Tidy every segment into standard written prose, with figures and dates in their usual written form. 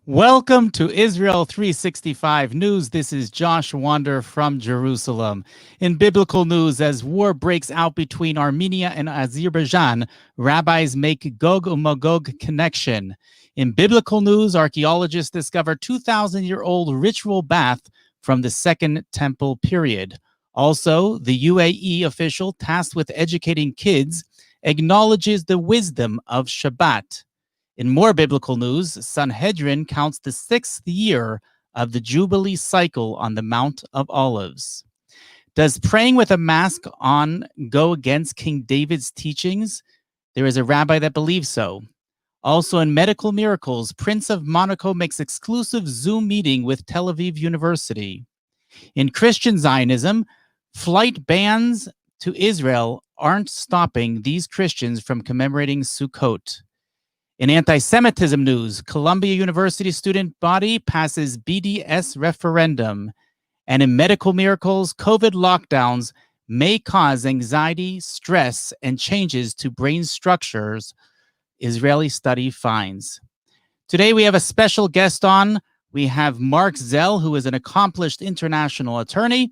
Welcome to Israel 365 News. This is Josh Wander from Jerusalem. In biblical news, as war breaks out between Armenia and Azerbaijan, rabbis make Gog Magog connection. In biblical news, archaeologists discover 2,000-year-old ritual bath from the Second Temple period. Also, the UAE official tasked with educating kids acknowledges the wisdom of Shabbat. In more biblical news, Sanhedrin counts the sixth year of the Jubilee cycle on the Mount of Olives. Does praying with a mask on go against King David's teachings? There is a rabbi that believes so. Also in medical miracles, Prince of Monaco makes exclusive Zoom meeting with Tel Aviv University. In Christian Zionism, flight bans to Israel aren't stopping these Christians from commemorating Sukkot. In anti-Semitism news, Columbia University student body passes BDS referendum. And in medical miracles, COVID lockdowns may cause anxiety, stress, and changes to brain structures, Israeli study finds. Today we have a special guest on. We have Marc Zell, who is an accomplished international attorney,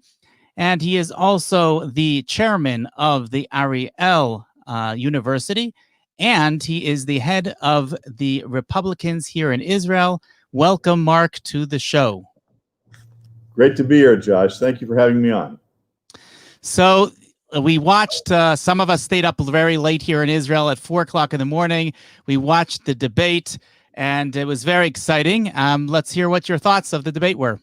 and he is also the chairman of the Ariel University. And he is the head of the Republicans here in Israel. Welcome, Marc, to the show. Great to be here, Josh. Thank you for having me on. So we watched, some of us stayed up very late here in Israel at 4 o'clock in the morning. We watched the debate, and it was very exciting. Let's hear what your thoughts of the debate were.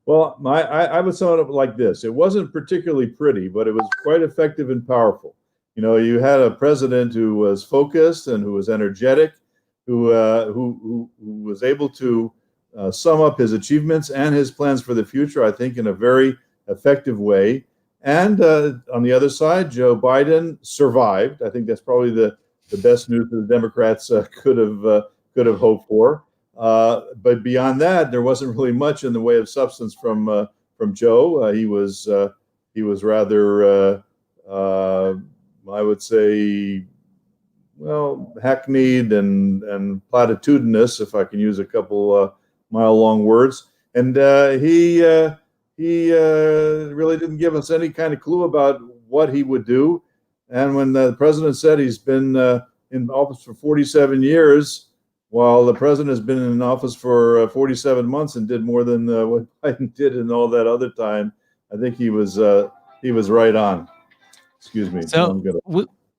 Well, I would sum it up like this. It wasn't particularly pretty, but it was quite effective and powerful. You know, you had a president who was focused and who was energetic, who was able to sum up his achievements and his plans for the future, I think, in a very effective way. And on the other side, Joe Biden survived. I think that's probably the best news the Democrats could have hoped for. But beyond that, there wasn't really much in the way of substance from Joe. He was rather. I would say, well, hackneyed and platitudinous, if I can use a couple mile-long words. And he really didn't give us any kind of clue about what he would do. And when the president said he's been in office for 47 years, while the president has been in office for 47 months and did more than what Biden did in all that other time, I think he was right on. Excuse me. So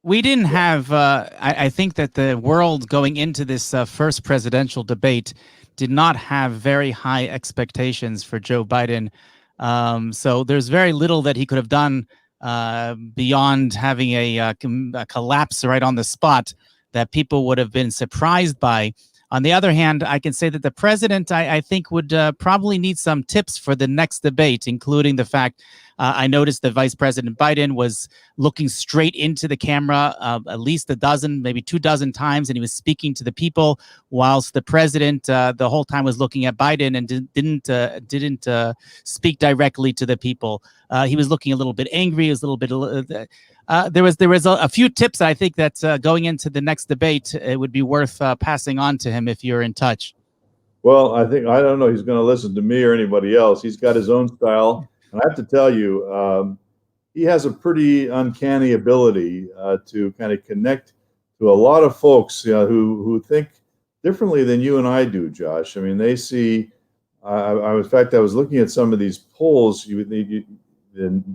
we didn't have, I think that the world going into this first presidential debate did not have very high expectations for Joe Biden. So there's very little that he could have done beyond having a collapse right on the spot that people would have been surprised by. On the other hand, I can say that the president, I think, would probably need some tips for the next debate, including the fact I noticed that Vice President Biden was looking straight into the camera at least a dozen, maybe 24 times, and he was speaking to the people, whilst the president the whole time was looking at Biden and didn't speak directly to the people. He was looking a little bit angry. He was a little bit. There was a few tips I think that going into the next debate, it would be worth passing on to him if you're in touch. Well, I don't know he's going to listen to me or anybody else. He's got his own style. And I have to tell you, he has a pretty uncanny ability to kind of connect to a lot of folks who think differently than you and I do, Josh. I mean, they see, in fact, I was looking at some of these polls. The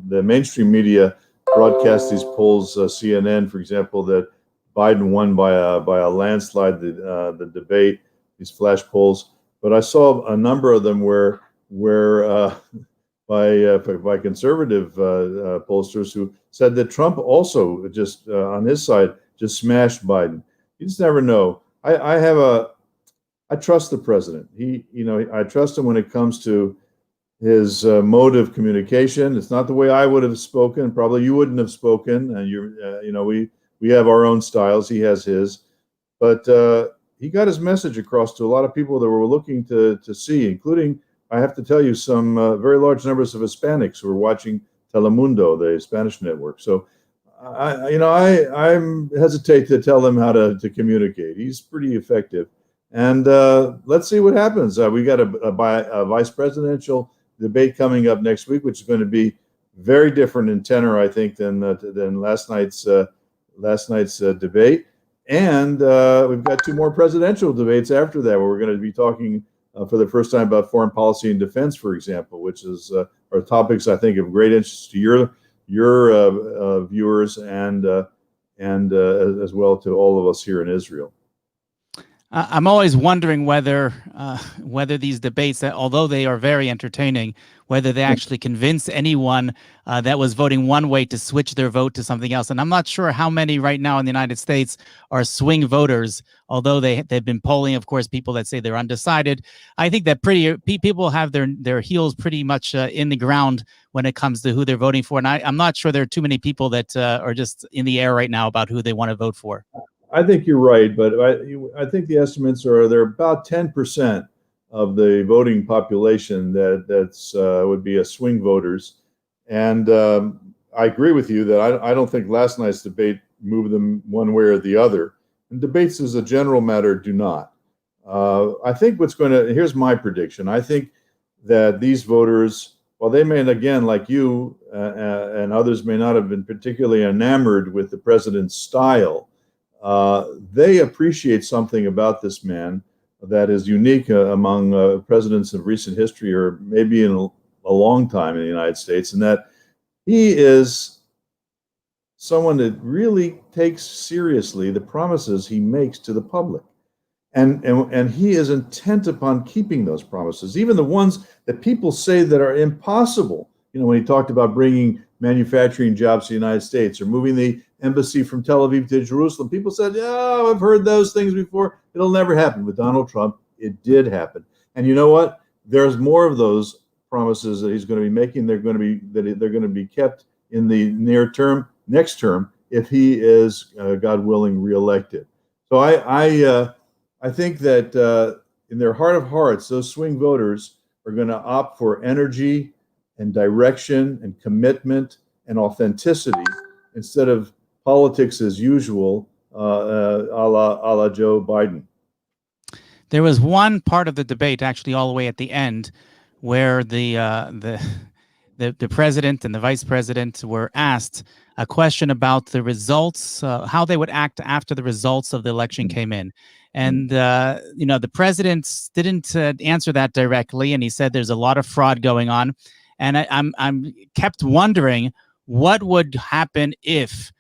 mainstream media broadcast these polls, CNN, for example, that Biden won by a landslide the debate, these flash polls. But I saw a number of them where by conservative pollsters who said that Trump also just on his side just smashed Biden. You just never know. I trust the president. I trust him when it comes to his mode of communication. It's not the way I would have spoken. Probably you wouldn't have spoken. And we have our own styles. He has his, but he got his message across to a lot of people that were looking to see, including, I have to tell you, some very large numbers of Hispanics who are watching Telemundo, the Spanish network. So, I hesitate to tell them how to communicate. He's pretty effective. And let's see what happens. We got a vice presidential debate coming up next week, which is going to be very different in tenor, I think, than last night's debate. And we've got two more presidential debates after that, where we're going to be talking for the first time about foreign policy and defense, for example, which are topics I think of great interest to your viewers and as well to all of us here in Israel. I'm always wondering whether these debates, that although they are very entertaining, whether they actually convince anyone that was voting one way to switch their vote to something else. And I'm not sure how many right now in the United States are swing voters, although they've been polling, of course, people that say they're undecided. I think that people have their heels pretty much in the ground when it comes to who they're voting for. And I'm not sure there are too many people that are just in the air right now about who they want to vote for. I think you're right, but I think the estimates are they're about 10% of the voting population that's would be a swing voters, and I agree with you that I don't think last night's debate moved them one way or the other. And debates, as a general matter, do not. I think here's my prediction. I think that these voters, while they may, again, like you and others, may not have been particularly enamored with the president's style, they appreciate something about this man that is unique among presidents of recent history, or maybe in a long time in the United States, and that he is someone that really takes seriously the promises he makes to the public. And he is intent upon keeping those promises, even the ones that people say that are impossible. You know, when he talked about bringing manufacturing jobs to the United States or moving the embassy from Tel Aviv to Jerusalem, people said, yeah, I've heard those things before. It'll never happen. With Donald Trump, it did happen. And you know what? There's more of those promises that he's going to be making. They're going to be kept in the next term, if he is, God willing, reelected. So I think that in their heart of hearts, those swing voters are going to opt for energy and direction and commitment and authenticity instead of politics as usual, a la Joe Biden. There was one part of the debate, actually, all the way at the end, where the president and the vice president were asked a question about the results, how they would act after the results of the election came in. And, the president didn't answer that directly. And he said there's a lot of fraud going on. And I'm kept wondering what would happen if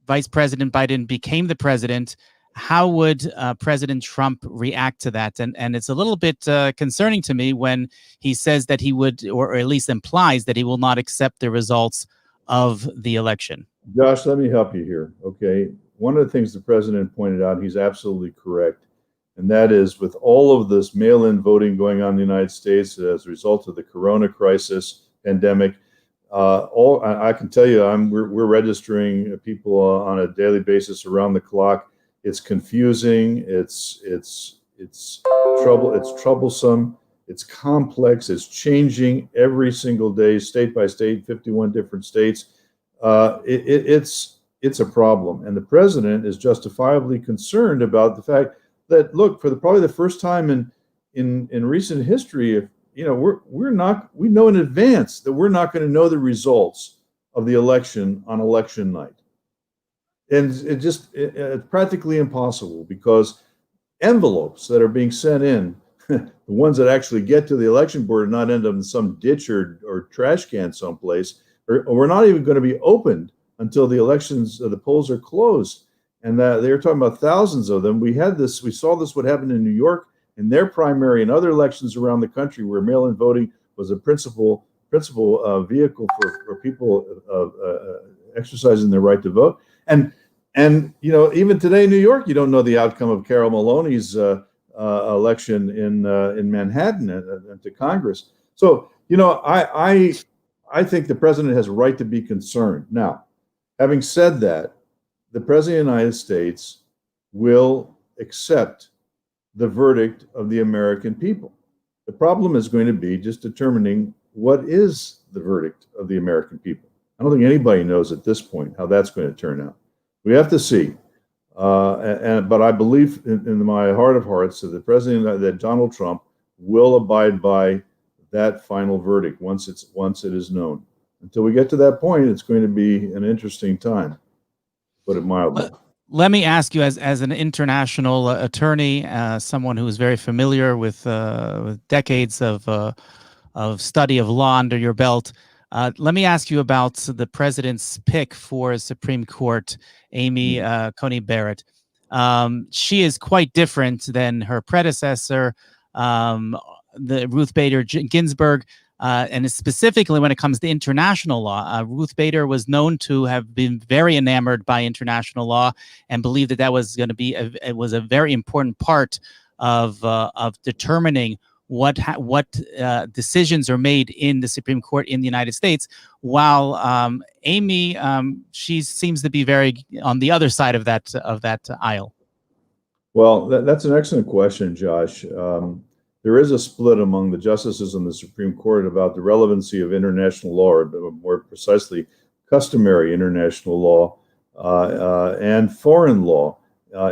Vice President Biden became the president. How would President Trump react to that? And it's a little bit concerning to me when he says that he would, or at least implies that he will not accept the results of the election. Josh, let me help you here. Okay. One of the things the president pointed out, he's absolutely correct. And that is, with all of this mail-in voting going on in the United States as a result of the corona crisis pandemic, I can tell you, we're registering people on a daily basis around the clock. It's confusing. It's troublesome. It's complex. It's changing every single day, state by state, 51 different states. It's a problem, and the president is justifiably concerned about the fact that, look, for probably the first time in recent history, we know in advance that we're not going to know the results of the election on election night. And it's practically impossible, because envelopes that are being sent in, the ones that actually get to the election board and not end up in some ditch or trash can someplace, or we're not even going to be opened until the polls are closed. And that they were talking about thousands of them. We saw this what happened in New York in their primary and other elections around the country, where mail-in voting was a principal vehicle for people exercising their right to vote. And even today in New York, you don't know the outcome of Carol Maloney's election in Manhattan to Congress. So I think the president has a right to be concerned. Now, having said that, the president of the United States will accept the verdict of the American people. The problem is going to be just determining what is the verdict of the American people. I don't think anybody knows at this point how that's going to turn out. We have to see. But I believe in my heart of hearts that Donald Trump will abide by that final verdict once it is known. Until we get to that point, it's going to be an interesting time, put it mildly. Let me ask you, as an international attorney, someone who is very familiar with decades of study of law under your belt, let me ask you about the president's pick for Supreme Court, Amy Coney Barrett. She is quite different than her predecessor, the Ruth Bader Ginsburg. And specifically when it comes to international law, Ruth Bader was known to have been very enamored by international law and believed that was going to be it was a very important part of determining what decisions are made in the Supreme Court in the United States. While Amy, she seems to be very on the other side of that aisle. Well, that's an excellent question, Josh. There is a split among the justices on the Supreme Court about the relevancy of international law, or more precisely, customary international law and foreign law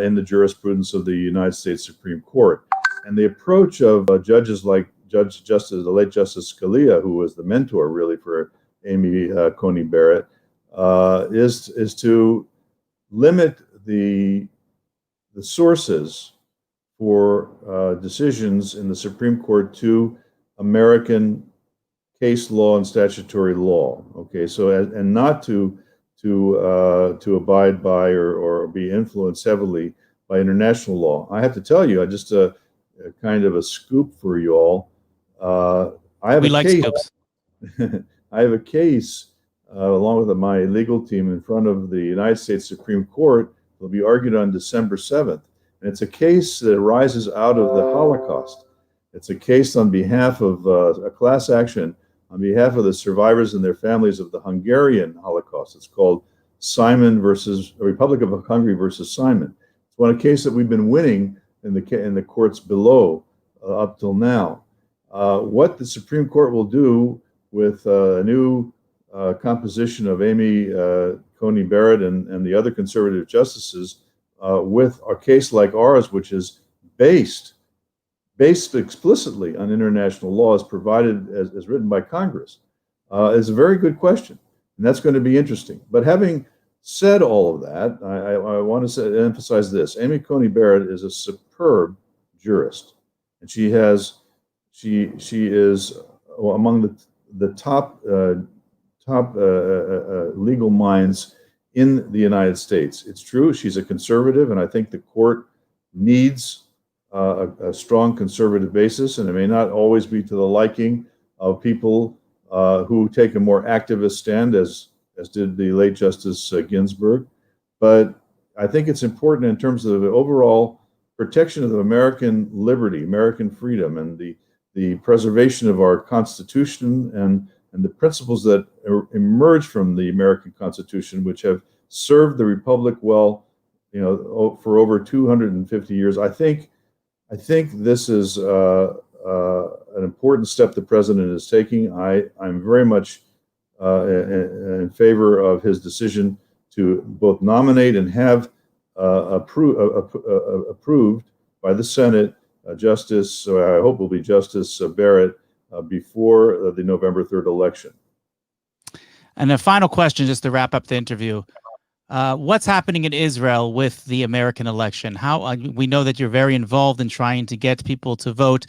in the jurisprudence of the United States Supreme Court. And the approach of judges like the late Justice Scalia, who was the mentor really for Amy Coney Barrett, is to limit the sources for decisions in the Supreme Court to American case law and statutory law. Okay, so and not to abide by or be influenced heavily by international law. I have to tell you, I just kind of a scoop for you all. I have a case. I have a case along with my legal team in front of the United States Supreme Court. Will be argued on December 7th. And it's a case that arises out of the Holocaust. It's a case on behalf of a class action on behalf of the survivors and their families of the Hungarian Holocaust. It's called Simon versus Republic of Hungary versus Simon. It's a case that we've been winning in the courts below up till now. What the Supreme Court will do with a new composition of Amy Coney Barrett and the other conservative justices with a case like ours, which is based explicitly on international law as provided as written by Congress, is a very good question, and that's going to be interesting. But having said all of that, I want to emphasize this: Amy Coney Barrett is a superb jurist, and she is among the top legal minds in the United States. It's true, she's a conservative, and I think the court needs a strong conservative basis, and it may not always be to the liking of people who take a more activist stand, as did the late Justice Ginsburg. But I think it's important in terms of the overall protection of American liberty, American freedom, and the preservation of our Constitution and the principles that emerge from the American Constitution, which have served the Republic well, for over 250 years. I think this is an important step the president is taking. I'm very much in favor of his decision to both nominate and have approved by the Senate Justice, I hope will be Justice Barrett, before the November 3rd election. And a final question, just to wrap up the interview. What's happening in Israel with the American election? How we know that you're very involved in trying to get people to vote.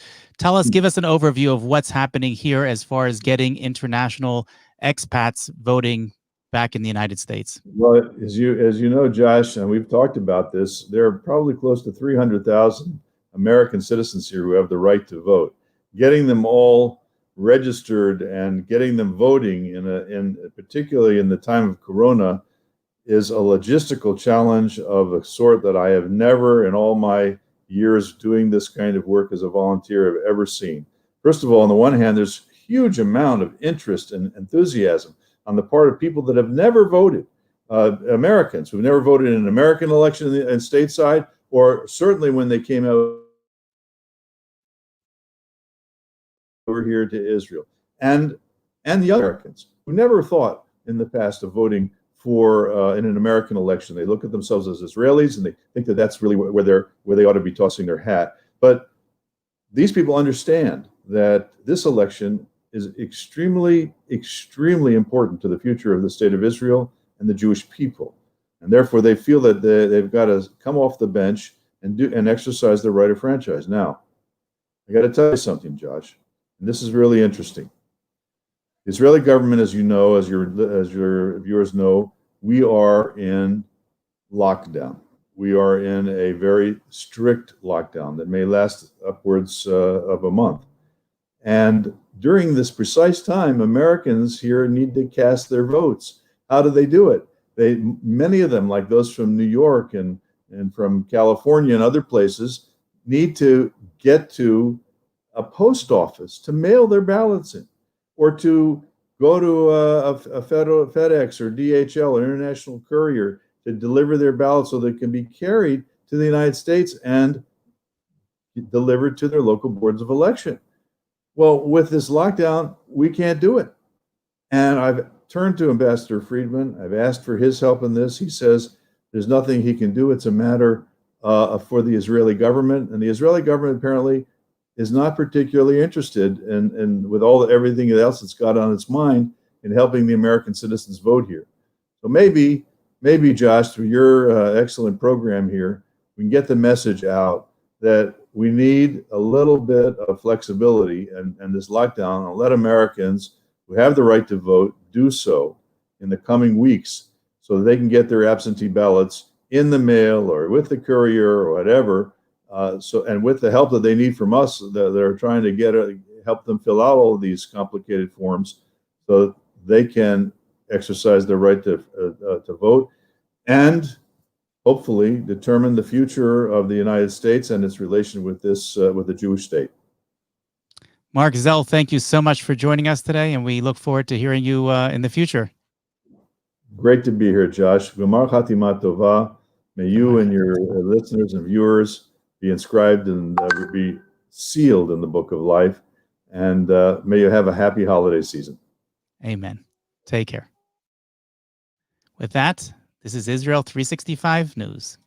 Give us an overview of what's happening here as far as getting international expats voting back in the United States. Well, as you know, Josh, and we've talked about this, there are probably close to 300,000 American citizens here who have the right to vote. Getting them all registered and getting them voting particularly in the time of Corona is a logistical challenge of a sort that I have never in all my years doing this kind of work as a volunteer have ever seen. First of all, on the one hand, there's a huge amount of interest and enthusiasm on the part of people that have never voted, Americans who've never voted in an American election and stateside, or certainly when they came out over here to Israel, and the other Americans who never thought in the past of voting for in an American election. They look at themselves as Israelis, and they think that that's really where they ought to be tossing their hat. But these people understand that this election is extremely, extremely important to the future of the state of Israel and the Jewish people, and therefore they feel that they've got to come off the bench and exercise their right of franchise. Now, I got to tell you something, Josh, and this is really interesting. The Israeli government, as you know, as your viewers know, we are in lockdown. We are in a very strict lockdown that may last upwards of a month. And during this precise time, Americans here need to cast their votes. How do they do it? Many of them, like those from New York and from California and other places, need to get to a post office to mail their ballots in, or to go to a federal FedEx or DHL or International Courier to deliver their ballots so they can be carried to the United States and delivered to their local boards of election. Well, with this lockdown, we can't do it. And I've turned to Ambassador Friedman. I've asked for his help in this. He says there's nothing he can do. It's a matter for the Israeli government. And the Israeli government apparently is not particularly interested in with everything else it's got on its mind in helping the American citizens vote here. So maybe, Josh, through your excellent program here, we can get the message out that we need a little bit of flexibility and this lockdown, and let Americans who have the right to vote do so in the coming weeks so that they can get their absentee ballots in the mail or with the courier or whatever. And with the help that they need from us, that they're trying to help them fill out all of these complicated forms, so they can exercise their right to vote, and hopefully determine the future of the United States and its relation with the Jewish state. Marc Zell, thank you so much for joining us today, and we look forward to hearing you in the future. Great to be here, Josh. G'mar Chatima Tova. May you and your listeners and viewers be inscribed and be sealed in the book of life. And may you have a happy holiday season. Amen. Take care. With that, this is Israel 365 News.